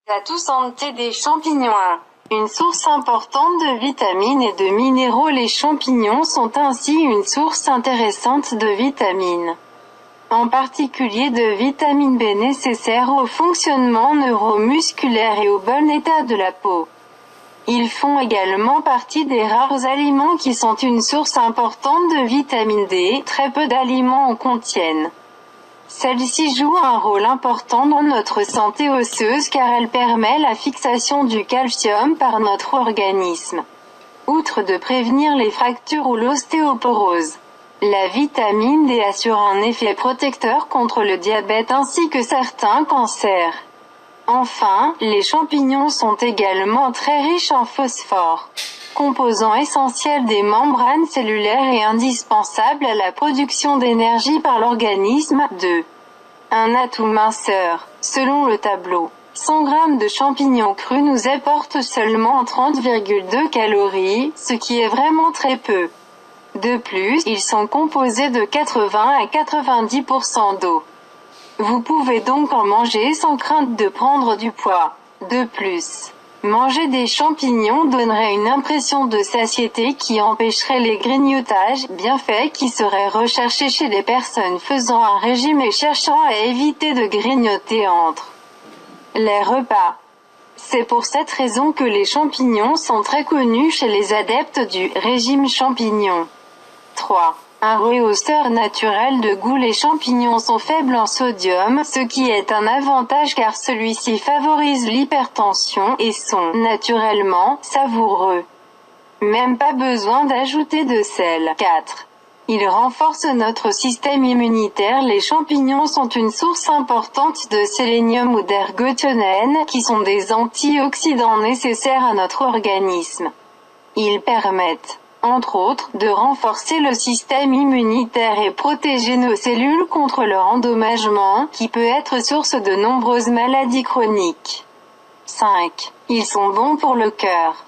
La santé des champignons. Une source importante de vitamines et de minéraux. Les champignons sont ainsi une source intéressante de vitamines. En particulier de vitamine B nécessaire au fonctionnement neuromusculaire et au bon état de la peau. Ils font également partie des rares aliments qui sont une source importante de vitamine D. Très peu d'aliments en contiennent. Celle-ci joue un rôle important dans notre santé osseuse car elle permet la fixation du calcium par notre organisme. Outre de prévenir les fractures ou l'ostéoporose, la vitamine D assure un effet protecteur contre le diabète ainsi que certains cancers. Enfin, les champignons sont également très riches en phosphore, composant essentiel des membranes cellulaires et indispensable à la production d'énergie par l'organisme. 2. Un atout minceur. Selon le tableau, 100 g de champignons crus nous apportent seulement 30,2 calories, ce qui est vraiment très peu. De plus, ils sont composés de 80 à 90% d'eau. Vous pouvez donc en manger sans crainte de prendre du poids. De plus, manger des champignons donnerait une impression de satiété qui empêcherait les grignotages, bienfait qui serait recherché chez les personnes faisant un régime et cherchant à éviter de grignoter entre les repas. C'est pour cette raison que les champignons sont très connus chez les adeptes du régime champignon. 3. Un rehausseur naturel de goût. Les champignons sont faibles en sodium, ce qui est un avantage car celui-ci favorise l'hypertension et sont naturellement savoureux. Même pas besoin d'ajouter de sel. 4. Ils renforcent notre système immunitaire. Les champignons sont une source importante de sélénium ou d'ergothionène, qui sont des antioxydants nécessaires à notre organisme. Ils permettent, entre autres, de renforcer le système immunitaire et protéger nos cellules contre leur endommagement, qui peut être source de nombreuses maladies chroniques. 5. Ils sont bons pour le cœur.